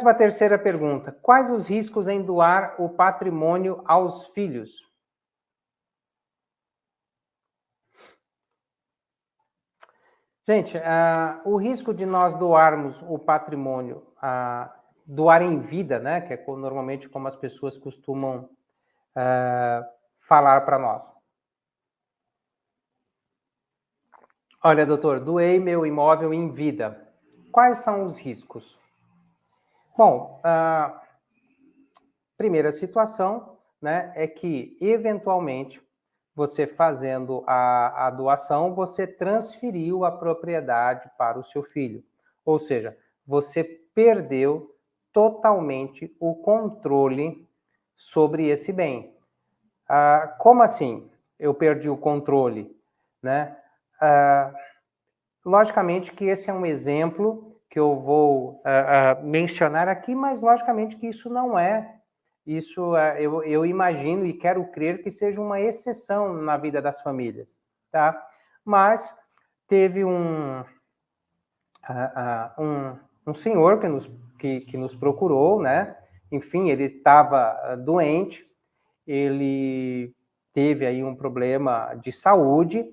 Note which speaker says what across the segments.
Speaker 1: Uma terceira pergunta. Quais os riscos em doar o patrimônio aos filhos? Gente, o risco de nós doarmos o patrimônio, doar em vida, né, que é normalmente como as pessoas costumam falar para nós. Olha, doutor, doei meu imóvel em vida. Quais são os riscos? Bom, a primeira situação, né, é que, eventualmente, você fazendo a doação, você transferiu a propriedade para o seu filho. Ou seja, você perdeu totalmente o controle sobre esse bem. Como assim eu perdi o controle? Né? Logicamente que esse é um exemplo que eu vou mencionar aqui, mas logicamente que isso não é. Isso eu imagino e quero crer que seja uma exceção na vida das famílias, tá? Mas teve um senhor que nos procurou, né? Enfim, ele estava doente, ele teve aí um problema de saúde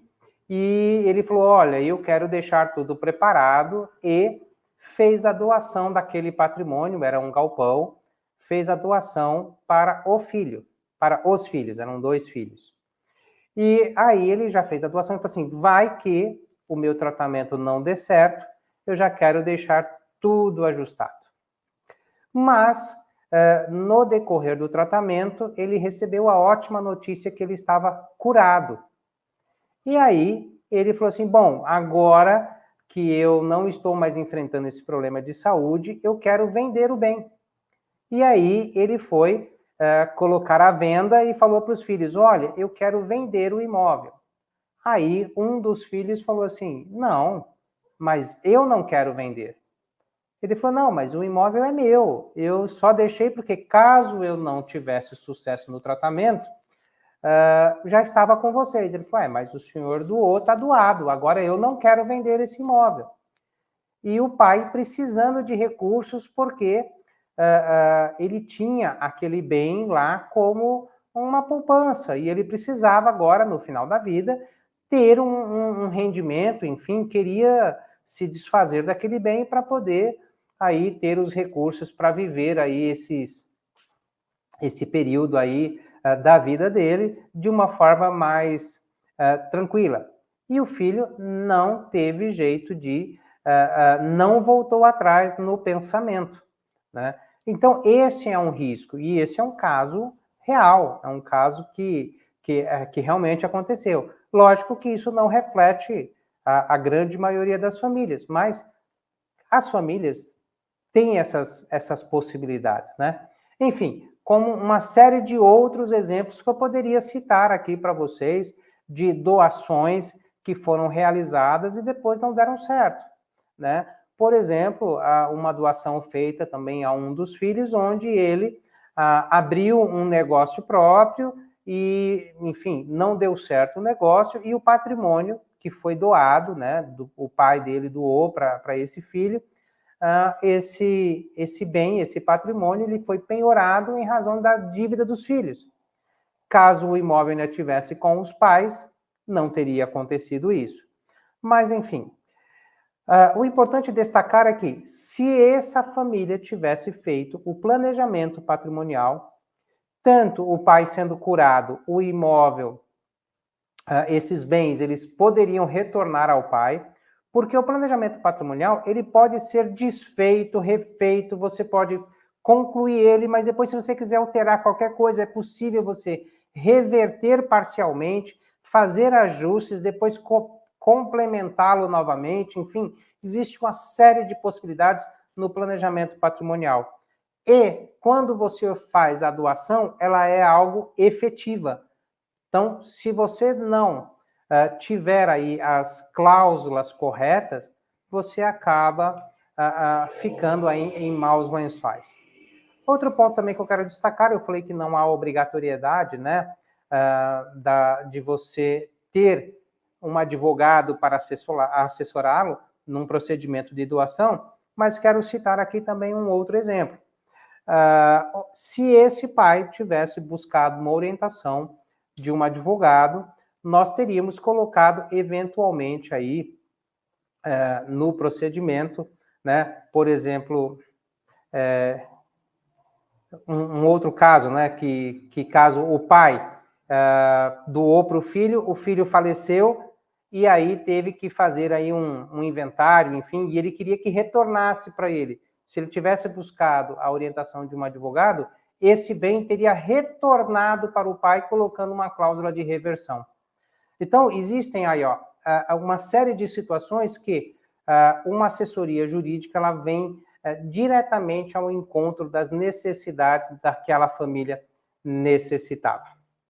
Speaker 1: e ele falou, olha, eu quero deixar tudo preparado e fez a doação daquele patrimônio, era um galpão, fez a doação para o filho, para os filhos, eram 2 filhos. E aí ele já fez a doação e falou assim, vai que o meu tratamento não dê certo, eu já quero deixar tudo ajustado. Mas, no decorrer do tratamento, ele recebeu a ótima notícia que ele estava curado. E aí ele falou assim, bom, agora que eu não estou mais enfrentando esse problema de saúde, eu quero vender o bem. E aí ele foi colocar à venda e falou para os filhos, olha, eu quero vender o imóvel. Aí um dos filhos falou assim, não, mas eu não quero vender. Ele falou, não, mas o imóvel é meu, eu só deixei porque caso eu não tivesse sucesso no tratamento, já estava com vocês. Ele falou, mas o senhor doou, está doado, agora eu não quero vender esse imóvel. E o pai precisando de recursos porque ele tinha aquele bem lá como uma poupança e ele precisava agora, no final da vida, ter um rendimento, enfim, queria se desfazer daquele bem para poder aí ter os recursos para viver aí esse período aí da vida dele de uma forma mais tranquila. E o filho não teve jeito de, não voltou atrás no pensamento, né? Então, esse é um risco, e esse é um caso real, é um caso que realmente aconteceu. Lógico que isso não reflete a grande maioria das famílias, mas as famílias têm essas possibilidades, né? Enfim, como uma série de outros exemplos que eu poderia citar aqui para vocês, de doações que foram realizadas e depois não deram certo, né? Por exemplo, uma doação feita também a um dos filhos, onde ele abriu um negócio próprio e, enfim, não deu certo o negócio e o patrimônio que foi doado, né? O pai dele doou para esse filho, esse bem, esse patrimônio, ele foi penhorado em razão da dívida dos filhos. Caso o imóvel ainda tivesse com os pais, não teria acontecido isso. Mas, enfim, o importante destacar é que, se essa família tivesse feito o planejamento patrimonial, tanto o pai sendo curado, o imóvel, esses bens, eles poderiam retornar ao pai, porque o planejamento patrimonial, ele pode ser desfeito, refeito, você pode concluir ele, mas depois, se você quiser alterar qualquer coisa, é possível você reverter parcialmente, fazer ajustes, depois complementá-lo novamente, enfim, existe uma série de possibilidades no planejamento patrimonial. E, quando você faz a doação, ela é algo efetiva. Então, se você não tiver aí as cláusulas corretas, você acaba ficando aí em maus lençóis. Outro ponto também que eu quero destacar, eu falei que não há obrigatoriedade, né, de você ter um advogado para assessorá-lo num procedimento de doação, mas quero citar aqui também um outro exemplo. Se esse pai tivesse buscado uma orientação de um advogado, nós teríamos colocado eventualmente aí no procedimento, né? Por exemplo, um outro caso, né? Que caso o pai doou para o filho faleceu e aí teve que fazer aí um inventário, enfim, e ele queria que retornasse para ele. Se ele tivesse buscado a orientação de um advogado, esse bem teria retornado para o pai colocando uma cláusula de reversão. Então, existem aí uma série de situações que uma assessoria jurídica ela vem diretamente ao encontro das necessidades daquela família necessitada.